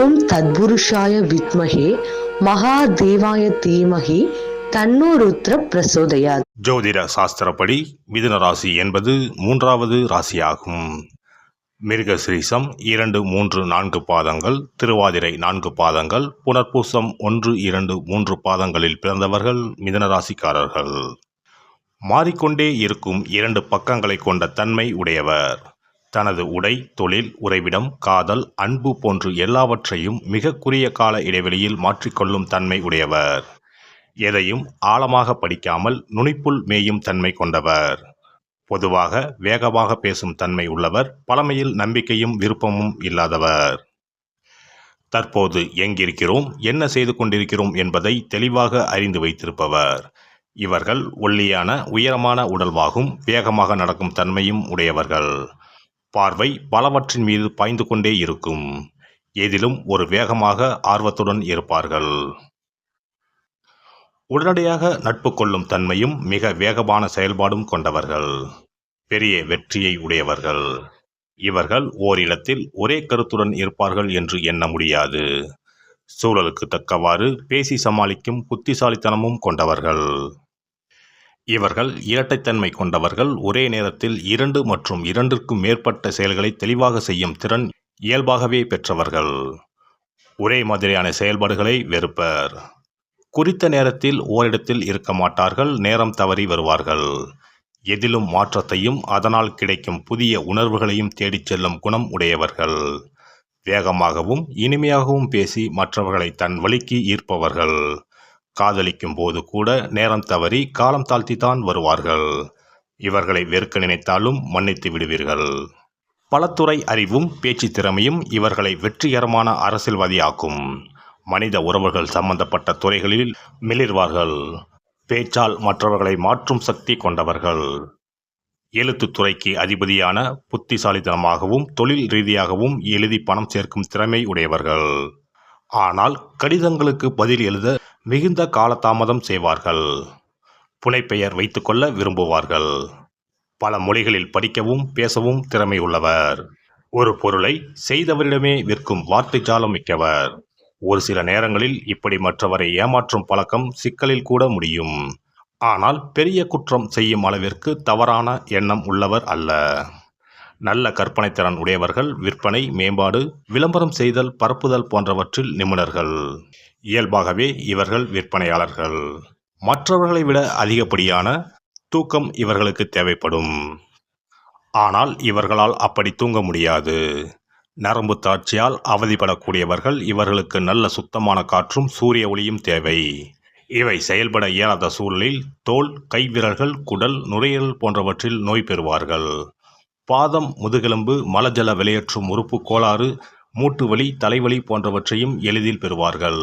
ஓம் தத்புருஷாய வித்மஹே மகாதேவாய தீமஹி தன்னோ ருத்ர பிரசோதயாத். ஜோதிட சாஸ்திரப்படி மிதுன ராசி என்பது மூன்றாவது ராசியாகும். மிருகசிரீசம் 2, 3, 4 பாதங்கள், திருவாதிரை 4 பாதங்கள், புனர்பூசம் 1, 2, 3 பாதங்களில் பிறந்தவர்கள் மிதுன ராசிக்காரர்கள். மாறிக்கொண்டே இருக்கும் 2 பக்கங்களை கொண்ட தன்மை உடையவர். தனது உடை, தொழில், உறைவிடம், காதல், அன்பு போன்று எல்லாவற்றையும் மிக குறுகிய கால இடைவெளியில் மாற்றிக்கொள்ளும் தன்மை உடையவர். எதையும் ஆழமாக படிக்காமல் நுனிப்புள் மேயும் தன்மை கொண்டவர். பொதுவாக வேகமாக பேசும் தன்மை உள்ளவர். பழமையில் நம்பிக்கையும் விருப்பமும் இல்லாதவர். தற்போது எங்கிருக்கிறோம், என்ன செய்து கொண்டிருக்கிறோம் என்பதை தெளிவாக அறிந்து வைத்திருப்பவர். இவர்கள் ஒல்லியான உயரமான உடல்வாகும் வேகமாக நடக்கும் தன்மையும் உடையவர்கள். பார்வை பலவற்றின் மீது பாய்ந்து கொண்டே இருக்கும். எதிலும் ஒரு வேகமாக ஆர்வத்துடன் இருப்பார்கள். உடனடியாக நட்பு கொள்ளும் தன்மையும் மிக வேகமான செயல்பாடும் கொண்டவர்கள். பெரிய வெற்றியை உடையவர்கள். இவர்கள் ஓரிடத்தில் ஒரே கருத்துடன் இருப்பார்கள் என்று எண்ண முடியாது. சூழலுக்கு தக்கவாறு பேசி சமாளிக்கும் புத்திசாலித்தனமும் கொண்டவர்கள். இவர்கள் இரட்டைத்தன்மை கொண்டவர்கள். ஒரே நேரத்தில் 2 மற்றும் 2க்கும் மேற்பட்ட செயல்களை தெளிவாக செய்யும் திறன் இயல்பாகவே பெற்றவர்கள். ஒரே மாதிரியான செயல்பாடுகளை வெறுப்பர். குறித்த நேரத்தில் ஓரிடத்தில் இருக்க மாட்டார்கள். நேரம் தவறி வருவார்கள். எதிலும் மாற்றத்தையும் அதனால் கிடைக்கும் புதிய உணர்வுகளையும் தேடிச் செல்லும் குணம் உடையவர்கள். வேகமாகவும் இனிமையாகவும் பேசி மற்றவர்களை தன் வழிக்கு ஈர்ப்பவர்கள். காதலிக்கும் போது கூட நேரம் தவறி காலம் தாழ்த்தித்தான் வருவார்கள். இவர்களை வெறுக்க நினைத்தாலும் மன்னித்து விடுவீர்கள். பலத்துறை அறிவும் பேச்சு திறமையும் இவர்களை வெற்றிகரமான அரசியல்வாதியாக்கும். மனித உறவுகள் சம்பந்தப்பட்ட துறைகளில் மிளிர்வார்கள். பேச்சால் மற்றவர்களை மாற்றும் சக்தி கொண்டவர்கள். எழுத்துத்துறைக்கு அதிபதியான புத்திசாலித்தனமாகவும் தொழில் ரீதியாகவும் எழுதி பணம் சேர்க்கும் திறமை உடையவர்கள். ஆனால் கடிதங்களுக்கு பதில் எழுத மிகுந்த காலதாமதம் செய்வார்கள். புனைப்பெயர் வைத்துக்கொள்ள விரும்புவார்கள். பல மொழிகளில் படிக்கவும் பேசவும் திறமை உள்ளவர். ஒரு பொருளை செய்தவரிடமே விற்கும் வார்த்தை ஜாலம் மிக்கவர். ஒரு சில நேரங்களில் இப்படி மற்றவரை ஏமாற்றும் பழக்கம் சிக்கலில் கூட முடியும். ஆனால் பெரிய குற்றம் செய்யும் அளவிற்கு தவறான எண்ணம் உள்ளவர் அல்ல. நல்ல கற்பனை திறன் உடையவர்கள். விற்பனை, மேம்பாடு, விளம்பரம் செய்தல், பரப்புதல் போன்றவற்றில் நிபுணர்கள். இயல்பாகவே இவர்கள் விற்பனையாளர்கள். மற்றவர்களை விட அதிகப்படியான தூக்கம் இவர்களுக்கு தேவைப்படும். ஆனால் இவர்களால் அப்படி தூங்க முடியாது. நரம்பு தாட்சியால் அவதிப்படக்கூடியவர்கள். இவர்களுக்கு நல்ல சுத்தமான காற்றும் சூரிய ஒளியும் தேவை. இவை செயல்பட இயலாத சூழலில் தோல், கைவிரல்கள், குடல், நுரையீரல் போன்றவற்றில் நோய் பெறுவார்கள். பாதம், முதுகெலும்பு, மலஜல வெளியேற்றும் உறுப்பு கோளாறு, மூட்டு வலி, தலைவலி போன்றவற்றையும் எளிதில் பெறுவார்கள்.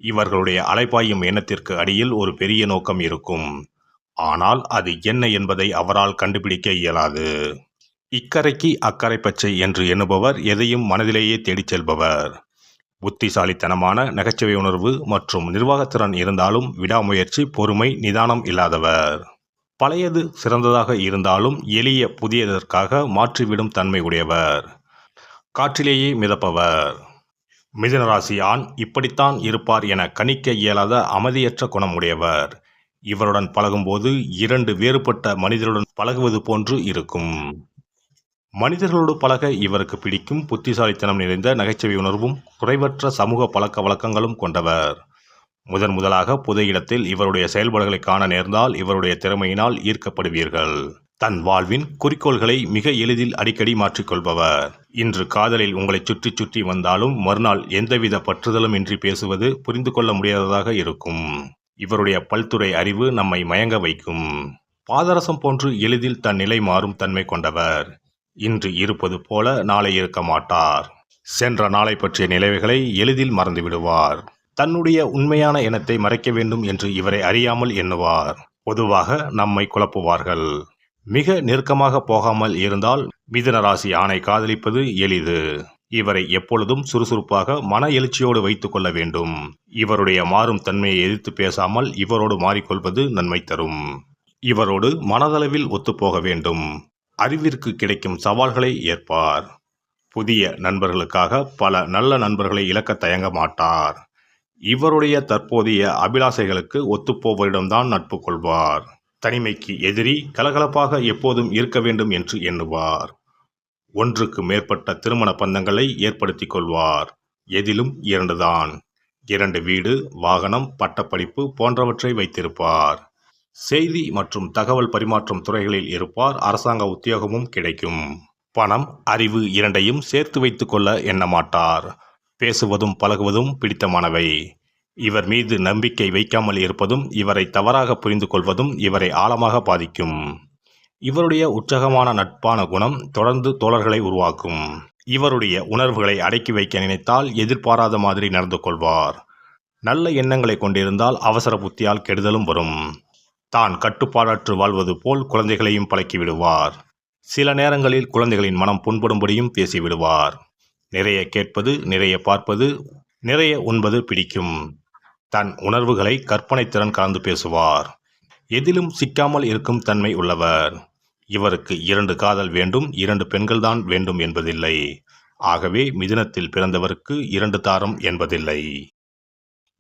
இவர்களுடைய அலைபாயும் எண்ணத்திற்கு அடியில் ஒரு பெரிய நோக்கம் இருக்கும். ஆனால் அது என்ன என்பதை அவரால் கண்டுபிடிக்க இயலாது. இக்கரைக்கு அக்கறை பச்சை என்று எண்ணுபவர். எதையும் மனதிலேயே தேடிச் செல்பவர். புத்திசாலித்தனமான நகைச்சுவை உணர்வு மற்றும் நிர்வாகத்திறன் இருந்தாலும் விடாமுயற்சி, பொறுமை, நிதானம் இல்லாதவர். பழையது சிறந்ததாக இருந்தாலும் எளிய புதியதற்காக மாற்றிவிடும் தன்மை உடையவர். காற்றிலேயே மிதப்பவர். மிதுனராசி ஆண் இப்படித்தான் இருப்பார் என கணிக்க இயலாத அமைதியற்ற குணம் உடையவர். இவருடன் பழகும்போது 2 வேறுபட்ட மனிதருடன் பழகுவது போன்று இருக்கும். மனிதர்களோடு பழக இவருக்கு பிடிக்கும். புத்திசாலித்தனம் நிறைந்த நகைச்சுவை உணர்வும் குறைவற்ற சமூக பழக்க வழக்கங்களும் கொண்டவர். முதலாக பொது இடத்தில் இவருடைய செயல்பாடுகளை காண நேர்ந்தால் இவருடைய திறமையினால் ஈர்க்கப்படுவீர்கள். தன் வாழ்வின் குறிக்கோள்களை மிக எளிதில் அடிக்கடி மாற்றிக்கொள்பவர். இன்று காதலில் உங்களை சுற்றி சுற்றி வந்தாலும் மறுநாள் எந்தவித பற்றுதலும் இன்றி பேசுவது புரிந்து கொள்ள முடியாததாக இருக்கும். இவருடைய பல்துறை அறிவு நம்மை மயங்க வைக்கும். பாதரசம் போன்று எளிதில் தன் நிலை மாறும் தன்மை கொண்டவர். இன்று இருப்பது போல நாளை இருக்க மாட்டார். சென்ற நாளை பற்றிய நினைவுகளை எளிதில் மறந்து விடுவார். தன்னுடைய உண்மையான எண்ணத்தை மறைக்க வேண்டும் என்று இவரை அறியாமல் எண்ணுவார். பொதுவாக நம்மை குழப்புவார்கள். மிக நெருக்கமாக போகாமல் இருந்தால் மிதுன ராசி ஆணை காதலிப்பது எளிது. இவரை எப்பொழுதும் சுறுசுறுப்பாக மன எழுச்சியோடு வைத்துக் கொள்ள வேண்டும். இவருடைய மாறும் தன்மையை எதிர்த்து பேசாமல் இவரோடு மாறிக்கொள்வது நன்மை தரும். இவரோடு மனதளவில் ஒத்துப்போக வேண்டும். அறிவிற்கு கிடைக்கும் சவால்களை ஏற்பார். புதிய நண்பர்களுக்காக பல நல்ல நண்பர்களை இழக்க தயங்க மாட்டார். இவருடைய தற்போதைய அபிலாசைகளுக்கு ஒத்துப்போவரிடம்தான் நட்பு கொள்வார். தனிமைக்கு எதிரி, கலகலப்பாக எப்போதும் இருக்க வேண்டும் என்று எண்ணுவார். ஒன்றுக்கு மேற்பட்ட திருமண பந்தங்களை ஏற்படுத்திக் கொள்வார். எதிலும் 2 தான். 2 வீடு, வாகனம், பட்டப்படிப்பு போன்றவற்றை வைத்திருப்பார். செய்தி மற்றும் தகவல் பரிமாற்றம் துறைகளில் இருப்பார். அரசாங்க உத்தியோகமும் கிடைக்கும். பணம், அறிவு இரண்டையும் சேர்த்து வைத்துக் கொள்ள எண்ணமாட்டார். பேசுவதும் பழகுவதும் பிடித்தமானவை. இவர் மீது நம்பிக்கை வைக்காமல் இருப்பதும் இவரை தவறாக புரிந்து கொள்வதும் இவரை ஆழமாக பாதிக்கும். இவருடைய உற்சாகமான நட்பான குணம் தொடர்ந்து தோழர்களை உருவாக்கும். இவருடைய உணர்வுகளை அடக்கி வைக்க நினைத்தால் எதிர்பாராத மாதிரி நடந்து கொள்வார். நல்ல எண்ணங்களை கொண்டிருந்தால் அவசர புத்தியால் கெடுதலும் வரும். தான் கட்டுப்பாடற்று வாழ்வது போல் குழந்தைகளையும் பழக்கிவிடுவார். சில நேரங்களில் குழந்தைகளின் மனம் புண்படும்படியும் பேசிவிடுவார். நிறைய கேட்பது, நிறைய பார்ப்பது, நிறைய உண்பது பிடிக்கும். தன் உணர்வுகளை கற்பனை திறன் கலந்து பேசுவார். எதிலும் சிக்காமல் இருக்கும் தன்மை உள்ளவர். இவருக்கு 2 காதல் வேண்டும், 2 பெண்கள்தான் வேண்டும் என்பதில்லை. ஆகவே மிதுனத்தில் பிறந்தவருக்கு 2 தாரம் என்பதில்லை.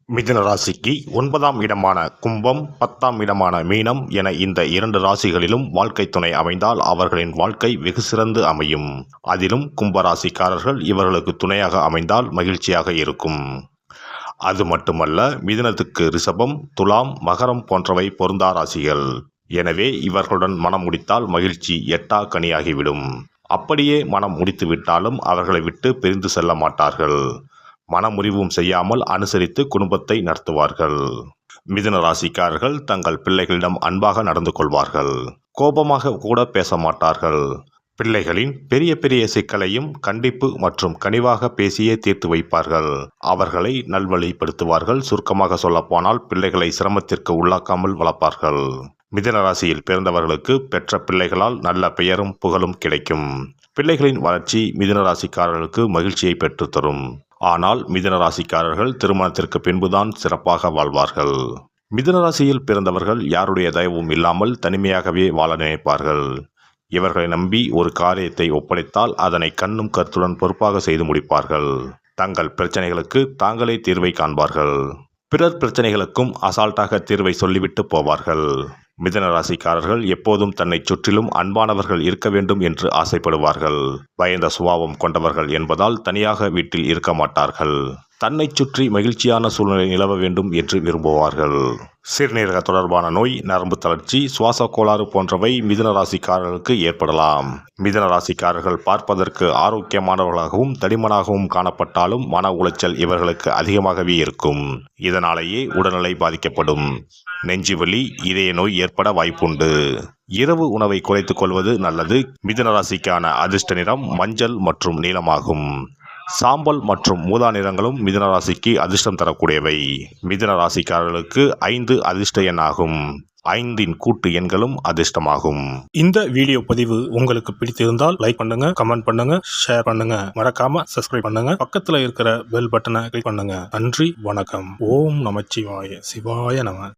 மிதுன ராசிக்கு 9ஆம் இடமான கும்பம், 10ஆம் இடமான மீனம் என இந்த 2 ராசிகளிலும் வாழ்க்கை துணை அமைந்தால் அவர்களின் வாழ்க்கை வெகு சிறந்து அமையும். அதிலும் கும்ப ராசிக்காரர்கள் இவர்களுக்கு துணையாக அமைந்தால் மகிழ்ச்சியாக இருக்கும். அது மட்டுமல்ல, மிதுனத்துக்கு ரிஷபம், துலாம், மகரம் போன்றவை பொருந்தா ராசிகள். எனவே இவர்களுடன் மனம் முடித்தால் மகிழ்ச்சி எட்டா கனியாகிவிடும். அப்படியே மனம் முடித்து விட்டாலும் அவர்களை விட்டு பிரிந்து செல்ல மாட்டார்கள். மனமுறிவும் செய்யாமல் அனுசரித்து குடும்பத்தை நடத்துவார்கள். மிதுன ராசிக்காரர்கள் தங்கள் பிள்ளைகளிடம் அன்பாக நடந்து கொள்வார்கள். கோபமாக கூட பேச மாட்டார்கள். பிள்ளைகளின் பெரிய பெரிய சிக்கலையும் கண்டிப்பு மற்றும் கனிவாக பேசியே தீர்த்து வைப்பார்கள். அவர்களை நல்வழிப்படுத்துவார்கள். சுருக்கமாக சொல்லப்போனால் பிள்ளைகளை சிரமத்திற்கு உள்ளாக்காமல் வளர்ப்பார்கள். மிதுன ராசியில் பிறந்தவர்களுக்கு பெற்ற பிள்ளைகளால் நல்ல பெயரும் புகழும் கிடைக்கும். பிள்ளைகளின் வளர்ச்சி மிதுன ராசிக்காரர்களுக்கு மகிழ்ச்சியை பெற்றுத்தரும். ஆனால் மிதுன ராசிக்காரர்கள் திருமணத்திற்கு பின்புதான் சிறப்பாக வாழ்வார்கள். மிதுன ராசியில் பிறந்தவர்கள் யாருடைய தயவும் இல்லாமல் தனிமையாகவே வாழ நினைப்பார்கள். இவர்களை நம்பி ஒரு காரியத்தை ஒப்படைத்தால் அதனை கண்ணும் கருத்துடன் பொறுப்பாக செய்து முடிப்பார்கள். தங்கள் பிரச்சனைகளுக்கு தாங்களே தீர்வை காண்பார்கள். பிறர் பிரச்சனைகளுக்கும் அசால்ட்டாக தீர்வை சொல்லிவிட்டு போவார்கள். மிதுன ராசிக்காரர்கள் எப்போதும் தன்னை சுற்றிலும் அன்பானவர்கள் இருக்க வேண்டும் என்று ஆசைப்படுவார்கள். பயந்த சுபாவம் கொண்டவர்கள் என்பதால் தனியாக வீட்டில் இருக்க மாட்டார்கள். தன்னை சுற்றி மகிழ்ச்சியான சூழ்நிலை நிலவ வேண்டும் என்று விரும்புவார்கள். சிறுநீரக தொடர்பான நோய், நரம்பு தளர்ச்சி, சுவாச கோளாறு போன்றவை மிதுன ராசிக்காரர்களுக்கு ஏற்படலாம். மிதுன ராசிக்காரர்கள் பார்ப்பதற்கு ஆரோக்கியமானவர்களாகவும் தடிமனாகவும் காணப்பட்டாலும் மன உளைச்சல் இவர்களுக்கு அதிகமாகவே இருக்கும். இதனாலேயே உடல்நிலை பாதிக்கப்படும். நெஞ்சுவலி, இதய நோய் ஏற்பட வாய்ப்புண்டு. இரவு உணவை குறைத்துக் கொள்வது நல்லது. மிதுன ராசிக்கான அதிர்ஷ்ட நிறம் மஞ்சள் மற்றும் நீலமாகும். சாம்பல் மற்றும் ஊதா நிறங்களும் மிதுன ராசிக்கு அதிர்ஷ்டம் தரக்கூடியவை. மிதுன ராசிக்காரர்களுக்கு 5 அதிர்ஷ்ட எண்ணாகும். 5இன் கூட்டு எண்களும் அதிர்ஷ்டமாகும். இந்த வீடியோ பதிவு உங்களுக்கு பிடித்திருந்தால் லைக் பண்ணுங்க, கமெண்ட் பண்ணுங்க, ஷேர் பண்ணுங்க. மறக்காம சப்ஸ்கிரைப் பண்ணுங்க. பக்கத்துல இருக்கிற பெல் பட்டனை கிளிக் பண்ணுங்க. நன்றி, வணக்கம். ஓம் நமச்சிவாய. சிவாய நம.